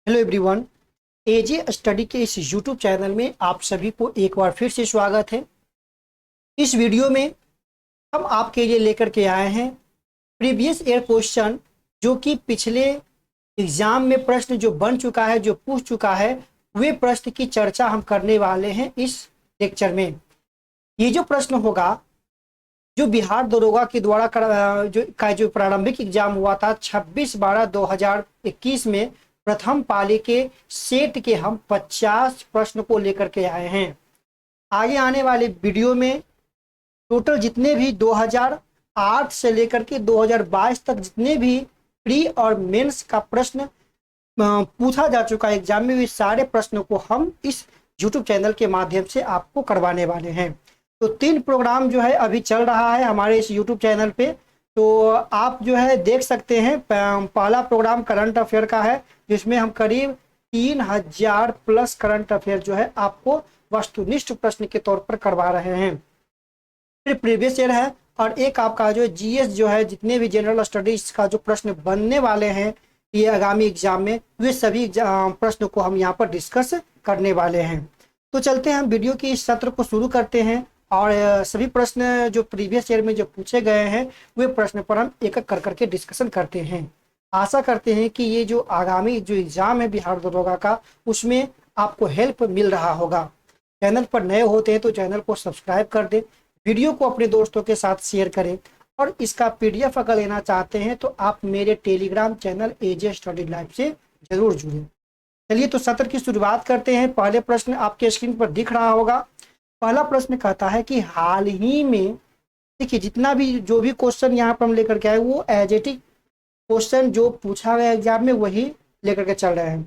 Hello everyone. एजे study के इस YouTube channel में आप सभी को एक बार फिर से स्वागत है। इस वीडियो में हम आपके लिए लेकर के आए हैं प्रीवियस ईयर क्वेश्चन, जो कि पिछले एग्जाम में प्रश्न जो बन चुका है, जो पूछ चुका है, वे प्रश्न की चर्चा हम करने वाले हैं इस लेक्चर में। ये जो प्रश्न होगा, जो बिहार दरोगा के द्वारा जो प्रारंभिक एग्जाम हुआ था 26/12/2021 में, प्रथम पाली के सेट के हम 50 प्रश्न को लेकर के आए हैं। आगे आने वाले वीडियो में टोटल जितने भी 2008 से लेकर के 2022 तक जितने भी प्री और मेंस का प्रश्न पूछा जा चुका है एग्जाम में, वे सारे प्रश्नों को हम इस यूट्यूब चैनल के माध्यम से आपको करवाने वाले हैं। तो 3 प्रोग्राम जो है अभी चल रहा है हमारे इस यूट्यूब चैनल पे, तो आप जो है देख सकते हैं। पहला प्रोग्राम करंट अफेयर का है, जिसमें हम करीब 3000 प्लस करंट अफेयर जो है आपको वस्तुनिष्ठ प्रश्न के तौर पर करवा रहे हैं। फिर प्रीवियस ईयर है, और एक आपका जो जीएस जो है, जितने भी जनरल स्टडीज का जो प्रश्न बनने वाले हैं ये आगामी एग्जाम में, वे सभी प्रश्न को हम यहाँ पर डिस्कस करने वाले हैं। तो चलते हैं हम वीडियो की इस सत्र को शुरू करते हैं, और सभी प्रश्न जो प्रीवियस ईयर में जो पूछे गए हैं वे प्रश्न पर हम एक एक कर करके डिस्कशन करते हैं। आशा करते हैं कि ये जो आगामी जो एग्जाम है बिहार दरोगा का, उसमें आपको हेल्प मिल रहा होगा। चैनल पर नए होते हैं तो चैनल को सब्सक्राइब कर दें, वीडियो को अपने दोस्तों के साथ शेयर करें, और इसका पीडीएफ अगर लेना चाहते हैं तो आप मेरे टेलीग्राम चैनल एजे स्टडी लाइव से जरूर जुड़ें। चलिए तो सत्र की शुरुआत करते हैं। पहले प्रश्न आपके स्क्रीन पर दिख रहा होगा। पहला प्रश्न कहता है कि हाल ही में, देखिए जितना भी जो भी क्वेश्चन यहाँ पर हम लेकर के आए वो एजेटिक क्वेश्चन जो पूछा गया एग्जाम में वही लेकर के चल रहे हैं।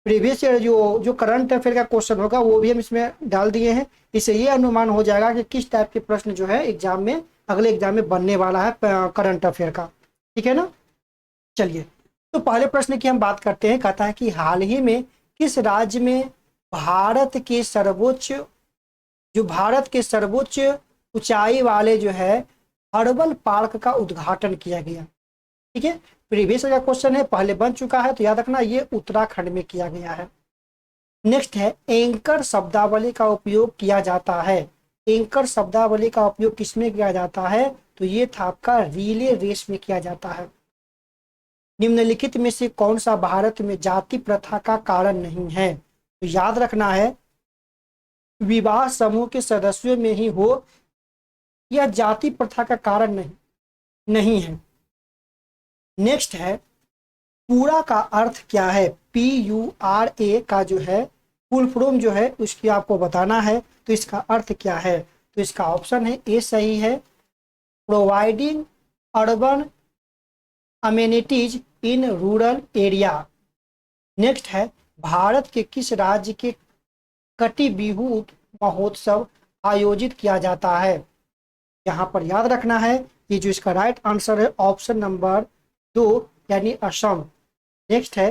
प्रीवियस ईयर जो करंट अफेयर का क्वेश्चन होगा वो भी हम इसमें डाल दिए हैं। इससे ये अनुमान हो जाएगा कि किस टाइप के प्रश्न जो है एग्जाम में, अगले एग्जाम में बनने वाला है करंट अफेयर का। ठीक है ना। चलिए तो पहले प्रश्न की हम बात करते हैं। कहता है कि हाल ही में किस राज्य में भारत के सर्वोच्च ऊंचाई वाले जो है हर्बल पार्क का उद्घाटन किया गया। ठीक है, प्रीवियस का क्वेश्चन है, पहले बन चुका है, तो याद रखना ये उत्तराखंड में किया गया है। नेक्स्ट है, एंकर शब्दावली का उपयोग किया जाता है। एंकर शब्दावली का उपयोग किसमें किया जाता है? तो ये था आपका रिले रेस में किया जाता है। निम्नलिखित में से कौन सा भारत में जाति प्रथा का कारण नहीं है? तो याद रखना है विवाह समूह के सदस्यों में ही हो, यह जाति प्रथा का कारण नहीं है। नेक्स्ट है, पूरा का अर्थ क्या है? PURA का जो है फुल फॉर्म जो है उसकी आपको बताना है। तो इसका अर्थ क्या है? तो इसका ऑप्शन है ए सही है, providing urban amenities in rural area. Next है, भारत के किस राज्य के कटी बिहू महोत्सव आयोजित किया जाता है? यहाँ पर याद रखना है ये जो इसका राइट आंसर है ऑप्शन नंबर 2 यानी असम। नेक्स्ट है,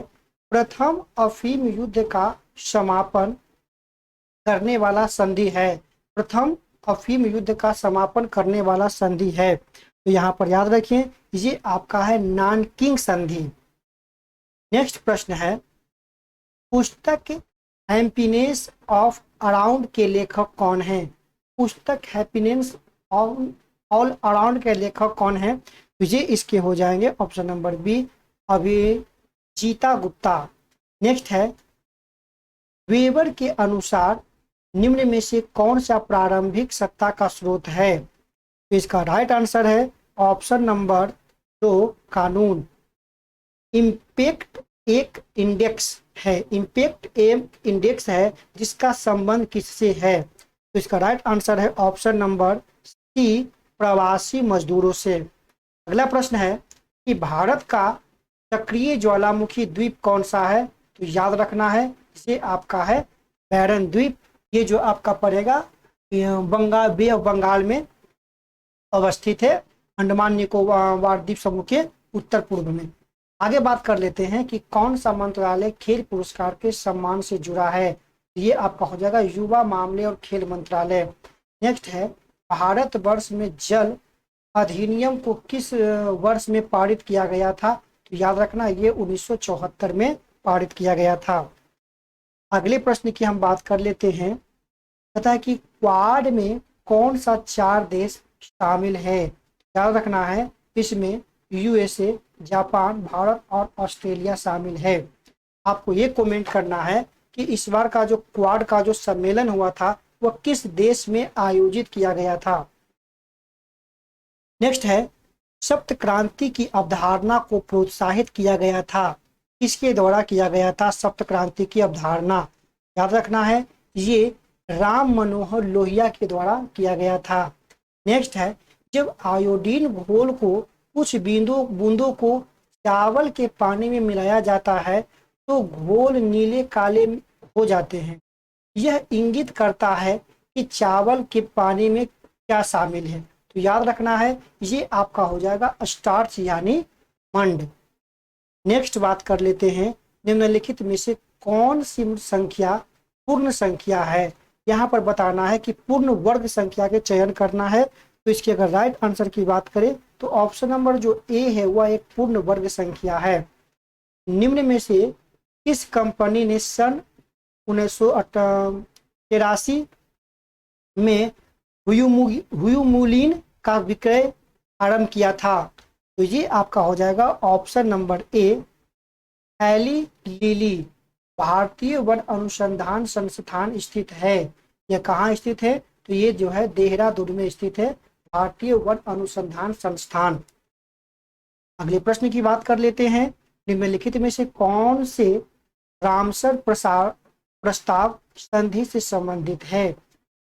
प्रथम अफीम युद्ध का समापन करने वाला संधि है। प्रथम अफीम युद्ध का समापन करने वाला संधि है, तो यहाँ पर याद रखिए ये आपका है नानकिंग संधि। नेक्स्ट प्रश्न है, पुस्तक हैप्पीनेस ऑफ अराउंड के लेखक कौन है? पुस्तक हैप्पीनेस ऑल अराउंड के लेखक कौन है? तो ये इसके हो जाएंगे option number B, Abhijita Gupta. Next है, वेबर के अनुसार निम्न में से कौन सा प्रारंभिक सत्ता का स्रोत है? तो इसका राइट आंसर है ऑप्शन नंबर 2 कानून। इम्पैक्ट एक इंडेक्स है, इम्पैक्ट एक इंडेक्स है जिसका संबंध किससे है? तो इसका राइट आंसर है ऑप्शन नंबर सी, प्रवासी मजदूरों से। अगला प्रश्न है कि भारत का सक्रिय ज्वालामुखी द्वीप कौन सा है? तो याद रखना है ये आपका है बैरन द्वीप। ये जो आपका पड़ेगा बे ऑफ बंगाल में अवस्थित है, अंडमान निकोबार द्वीप समूह के उत्तर पूर्व में। आगे बात कर लेते हैं कि कौन सा मंत्रालय खेल पुरस्कार के सम्मान से जुड़ा है? ये आपका हो जाएगा युवा मामले और खेल मंत्रालय। नेक्स्ट है, भारतवर्ष में जल अधिनियम को किस वर्ष में पारित किया गया था? तो याद रखना ये 1974 में पारित किया गया था। अगले प्रश्न की हम बात कर लेते हैं, तथा कि क्वाड में कौन सा 4 देश शामिल है। याद रखना है इसमें यूएसए, जापान, भारत और ऑस्ट्रेलिया शामिल है। आपको ये कमेंट करना है कि इस बार का जो क्वाड का जो सम्मेलन हुआ था वह किस देश में आयोजित किया गया था। नेक्स्ट है, सप्त क्रांति की अवधारणा को प्रोत्साहित किया गया था, किसके द्वारा किया गया था सप्त क्रांति की अवधारणा। याद रखना है ये राम मनोहर लोहिया के द्वारा किया गया था। नेक्स्ट है, जब आयोडीन घोल को कुछ बूंदों को चावल के पानी में मिलाया जाता है तो घोल नीले काले हो जाते हैं। यह इंगित करता है कि चावल के पानी में क्या शामिल है। तो याद रखना है ये आपका हो जाएगा स्टार्च यानी मंड। नेक्स्ट बात कर लेते हैं, निम्नलिखित में से कौन सी संख्या पूर्ण संख्या है। यहाँ पर बताना है कि पूर्ण वर्ग संख्या के चयन करना है। तो इसके अगर राइट आंसर की बात करें तो ऑप्शन नंबर जो ए है वह एक पूर्ण वर्ग संख्या है। निम्न में से किस कंपनी ने सन 1983 में हुयुमुलिन का विक्रय आरंभ किया था। तो ये आपका हो जाएगा option number A Eli Lilly. भारतीय वन अनुसंधान संस्थान स्थित है। यह कहाँ स्थित है, तो ये जो है देहरादून में स्थित है, भारतीय वन अनुसंधान संस्थान। अगले प्रश्न की बात कर लेते हैं, निम्नलिखित में से कौन से रामसर प्रस्ताव संधि से संबंधित है।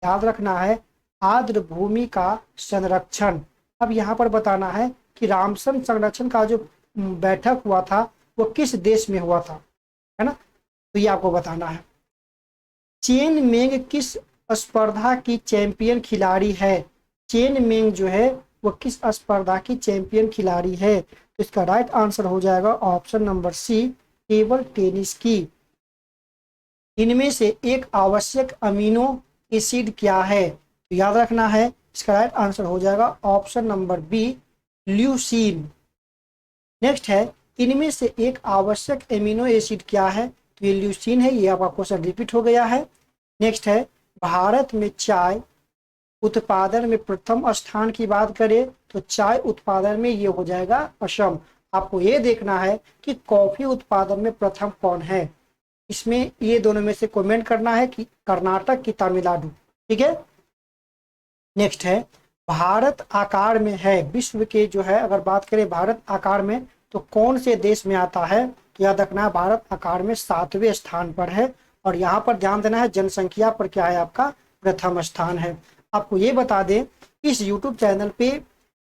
याद रखना है आर्द्र भूमि का संरक्षण। अब यहाँ पर बताना है कि रामसर संरक्षण का जो बैठक हुआ था वो किस देश में हुआ था, है ना। तो ये आपको बताना है। चेन मेंग किस स्पर्धा की चैंपियन खिलाड़ी है। चेन मेंग जो है वो किस स्पर्धा की चैंपियन खिलाड़ी है। तो इसका राइट आंसर हो जाएगा option number C table tennis की। इनमें से एक आवश्यक अमीनो एसिड क्या है। तो याद रखना है इसका राइट आंसर हो जाएगा option number B leucine. Next है, इनमें से एक आवश्यक एमिनो एसिड क्या है। तो ये ल्यूसीन है। ये आपका क्वेश्चन रिपीट हो गया है। नेक्स्ट है, भारत में चाय उत्पादन में प्रथम स्थान की बात करें तो चाय उत्पादन में ये हो जाएगा असम। आपको ये देखना है कि कॉफी उत्पादन में प्रथम कौन है। इसमें ये दोनों में से कमेंट करना है कि कर्नाटक की तमिलनाडु। ठीक है। नेक्स्ट है, भारत आकार में है, विश्व के जो है अगर बात करें भारत आकार में तो कौन से देश में आता है। तो याद रखना है भारत आकार में 7वें स्थान पर है। और यहाँ पर ध्यान देना है जनसंख्या पर क्या है आपका प्रथम स्थान है। आपको ये बता दें इस YouTube चैनल पे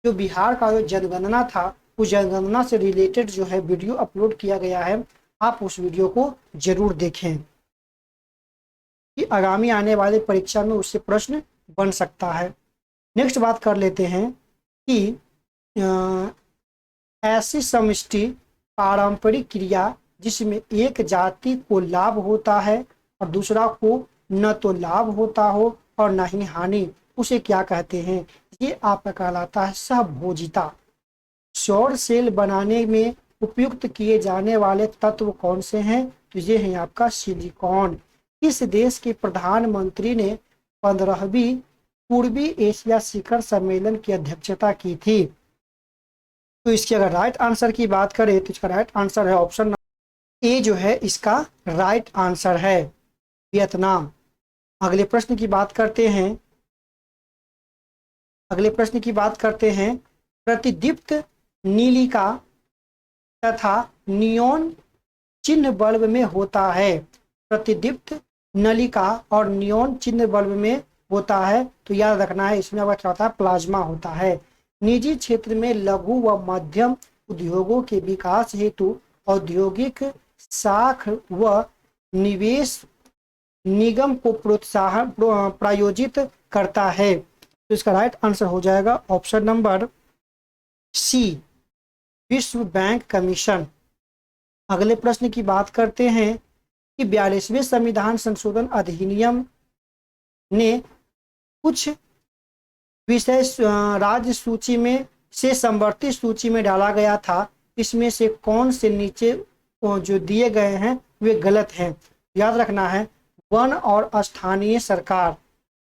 जो बिहार का जो जनगणना था उस जनगणना से रिलेटेड जो है वीडियो अपलोड किया गया है। आप उस वीडियो को जरूर देखें कि आगामी आने वाले परीक्षा में उससे प्रश्न बन सकता है। नेक्स्ट बात कर लेते हैं कि ऐसी समष्टि पारंपरिक क्रिया जिसमें एक जाति को लाभ होता है और दूसरा को न तो लाभ होता हो और न ही हानि, उसे क्या कहते हैं। ये आपका कहलाता है सहभोजिता। सौर सेल बनाने में उपयुक्त किए जाने वाले तत्व कौन से हैं। तो ये है आपका सिलिकॉन। इस देश के प्रधानमंत्री ने 15वीं पूर्वी एशिया शिखर सम्मेलन की अध्यक्षता की थी। तो इसके अगर राइट आंसर की बात करें तो इसका राइट आंसर है ऑप्शन ए जो है इसका राइट आंसर है वियतनाम। अगले प्रश्न की बात करते हैं, प्रतिदीप्त नीलिका तथा नियोन चिन्ह बल्ब में होता है। प्रतिदीप्त नलिका और नियोन चिन्ह बल्ब में होता है। तो याद रखना है इसमें क्या होता है प्लाज्मा होता है। निजी क्षेत्र में लघु व मध्यम उद्योगों के विकास हेतु औद्योगिक साख व निवेश निगम को प्रोत्साहन प्रायोजित करता है। तो इसका राइट आंसर हो जाएगा ऑप्शन नंबर सी विश्व बैंक कमीशन। अगले प्रश्न की बात करते हैं कि 42वें संविधान संशोधन अधिनियम ने कुछ विषय राज्य सूची में से संवर्धित सूची में डाला गया था। इसमें से कौन से नीचे जो दिए गए हैं वे गलत हैं। याद रखना है वन और स्थानीय सरकार,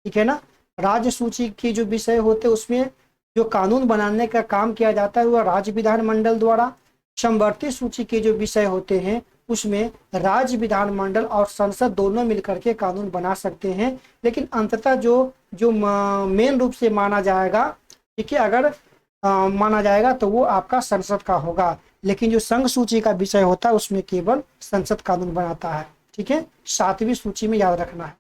ठीक है ना। राज्य सूची की जो विषय होते हैं उसमें जो कानून बनाने का काम किया जाता है वह राज्य विधानमंडल द्वारा। समवर्ती सूची के जो विषय होते हैं उसमें राज्य विधानमंडल और संसद दोनों मिलकर के कानून बना सकते हैं, लेकिन अंततः जो जो मेन रूप से माना जाएगा, ठीक है, अगर माना जाएगा तो वो आपका संसद का होगा, लेकिन जो संघ सूची का विषय होता है उसमें केवल संसद कानून बनाता है, ठीक है। 7वीं सूची में याद रखना है।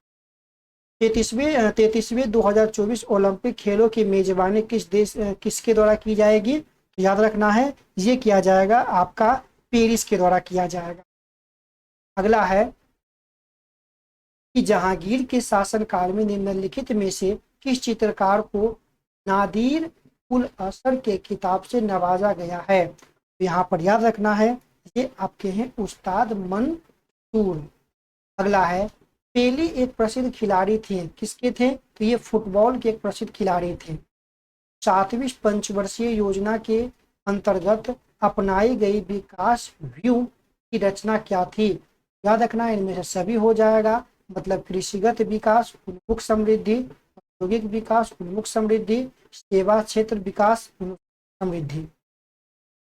33वें 2024 ओलंपिक खेलों की मेजबानी किसके द्वारा की जाएगी? तो याद रखना है ये किया जाएगा आपका पेरिस के द्वारा किया जाएगा। अगला है कि जहांगीर के शासनकाल में निम्नलिखित में से किस चित्रकार को नादिर उल असर के खिताब से नवाजा गया है? तो यहाँ पर याद रखना है ये आपके हैं उस्ताद मंसूर। अगला है पेली एक प्रसिद्ध खिलाड़ी थे, किसके थे? तो ये फुटबॉल के एक प्रसिद्ध खिलाड़ी थे। 7वीं पंचवर्षीय योजना के अंतर्गत अपनाई गई विकास व्यू की रचना क्या थी? याद रखना है इनमें से सभी हो जाएगा, मतलब कृषिगत विकास, उन्मुख समृद्धि, औद्योगिक विकास, उन्मुख समृद्धि, सेवा क्षेत्र विकास, उन्मुख समृद्धि।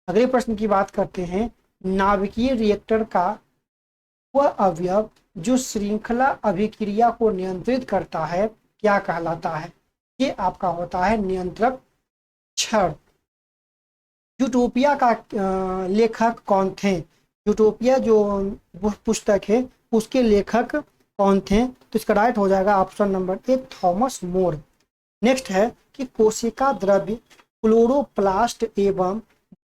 अगले प्रश्न की बात करते हैं। नाभिकीय रिएक्टर का वह अवयव जो श्रृंखला अभिक्रिया को नियंत्रित करता है क्या कहलाता है? ये आपका होता है नियंत्रक छड़। यूटोपिया का लेखक कौन थे? यूटोपिया जो पुस्तक है उसके लेखक कौन थे? तो इसका राइट हो जाएगा ऑप्शन नंबर ए थॉमस मोर। नेक्स्ट है कि कोशिका द्रव्य क्लोरोप्लास्ट एवं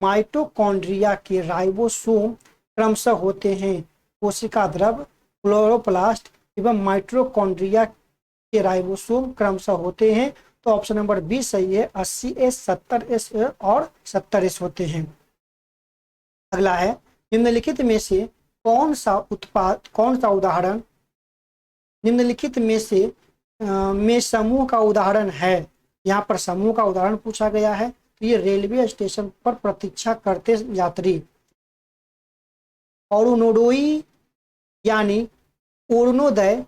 माइटोकॉन्ड्रिया के राइबोसोम क्रमशः होते हैं। कोशिका द्रव्य क्लोरोप्लास्ट एवं माइटोकॉन्ड्रिया के राइबोसोम क्रमशः होते हैं। तो ऑप्शन नंबर बी सही है, 80S 70S और 70S होते हैं। अगला है निम्नलिखित में से कौन सा उदाहरण निम्नलिखित में से में समूह का उदाहरण है? यहाँ पर समूह का उदाहरण पूछा गया है। तो ये रेलवे स्टेशन पर प्रतीक्षा करते यात्री। अरुणोदय यानी अरुणोदय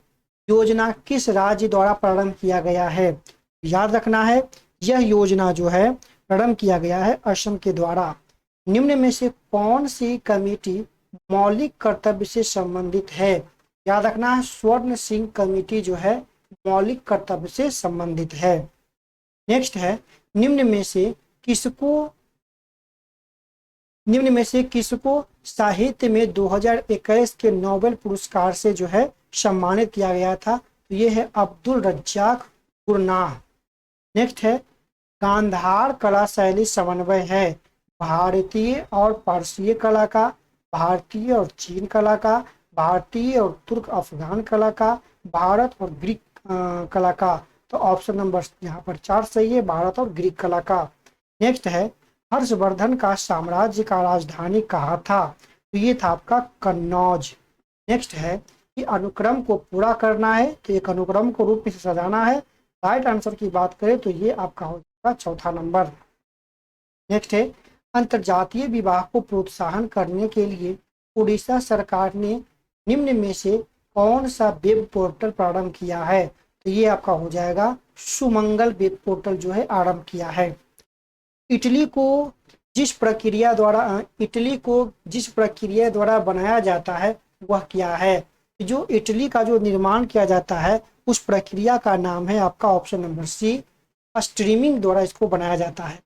योजना किस राज्य द्वारा प्रारंभ किया गया है? याद रखना है यह योजना जो है प्रारंभ किया गया है असम के द्वारा। निम्न में से कौन सी कमेटी मौलिक कर्तव्य से संबंधित है? याद रखना है स्वर्ण सिंह कमेटी जो है मौलिक कर्तव्य से संबंधित है। नेक्स्ट है निम्न में से किसको साहित्य में 2021 के नोबेल पुरस्कार से जो है सम्मानित किया गया था? तो ये है अब्दुल रज्जाक गुरनाह। नेक्स्ट है गांधार कला शैली समन्वय है भारतीय और पारसीय कला का, भारतीय और चीन कला का, भारतीय और तुर्क अफगान कला का, भारत और ग्रीक कला का। तो ऑप्शन नंबर यहाँ पर 4 सही है, भारत और ग्रीक कला का। नेक्स्ट है हर्षवर्धन का साम्राज्य का राजधानी कहाँ था? तो ये था आपका कन्नौज। नेक्स्ट है कि अनुक्रम को पूरा करना है, तो एक अनुक्रम को रूप में सजाना है। राइट आंसर की बात करें तो ये आपका हो जाएगा चौथा नंबर। नेक्स्ट है अंतर्जातीय विवाह को प्रोत्साहन करने के लिए उड़ीसा सरकार ने निम्न में से कौन सा वेब पोर्टल प्रारंभ किया है? तो ये आपका हो जाएगा सुमंगल वेब पोर्टल जो है आरंभ किया है। इटली को जिस प्रक्रिया द्वारा बनाया जाता है वह क्या है? जो इटली का जो निर्माण किया जाता है उस प्रक्रिया का नाम है आपका ऑप्शन नंबर सी, स्ट्रीमिंग द्वारा इसको बनाया जाता है।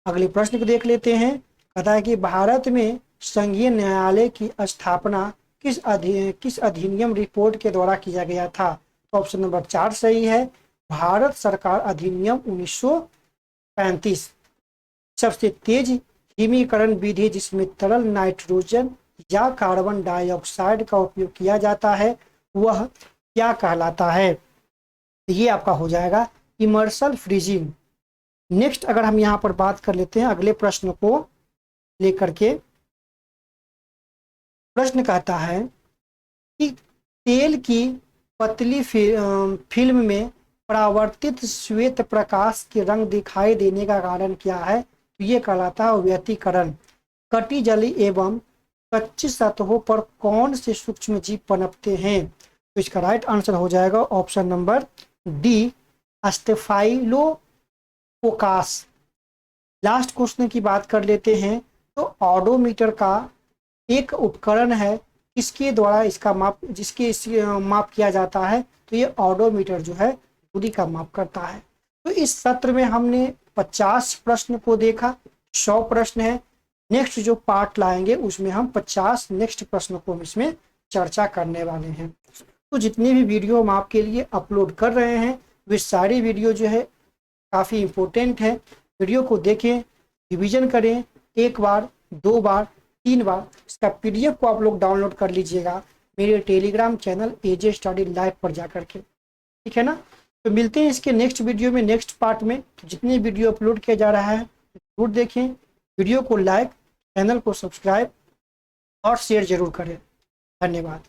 अगले प्रश्न को देख लेते हैं। कहता है कि भारत में संघीय न्यायालय की स्थापना किस अधिनियम रिपोर्ट के द्वारा किया गया था? तो ऑप्शन नंबर 4 सही है, भारत सरकार अधिनियम 1935। सबसे तेज हिमीकरण विधि जिसमें तरल नाइट्रोजन या कार्बन डाइऑक्साइड का उपयोग किया जाता है वह क्या कहलाता है? ये आपका हो जाएगा इमर्सल फ्रीजिंग। नेक्स्ट अगर हम यहाँ पर बात कर लेते हैं अगले प्रश्न को लेकर के। प्रश्न कहता है कि तेल की पतली फिल्म में परावर्तित श्वेत प्रकाश के रंग दिखाई देने का कारण क्या है? तो ये कहलाता है व्यतिकरण। कटी जली एवं कच्ची सतहों पर कौन से सूक्ष्म जीव पनपते हैं? तो इसका राइट आंसर हो जाएगा option number D, staphylococcus. Last question की बात कर लेते हैं। तो ऑडोमीटर का एक उपकरण है, किसके द्वारा इसका माप, जिसके माप किया जाता है? तो ये ऑडोमीटर जो है दूरी का माप करता है। तो इस सत्र में हमने 50 प्रश्न को देखा, 100 प्रश्न है। नेक्स्ट जो पार्ट लाएंगे उसमें हम 50 नेक्स्ट प्रश्न को हम इसमें चर्चा करने वाले हैं। तो जितनी भी वीडियो हम आपके लिए अपलोड कर रहे हैं वे सारी वीडियो जो है काफ़ी इम्पोर्टेंट है। वीडियो को देखें, रिवीजन करें, 1 बार 2 बार 3 बार। इसका PDF को आप लोग डाउनलोड कर लीजिएगा मेरे Telegram channel AJ study live पर जाकर के, ठीक है ना। तो मिलते हैं इसके नेक्स्ट वीडियो में, नेक्स्ट पार्ट में। तो जितने वीडियो अपलोड किया जा रहा है जरूर देखें, वीडियो को लाइक, चैनल को सब्सक्राइब और शेयर जरूर करें। धन्यवाद।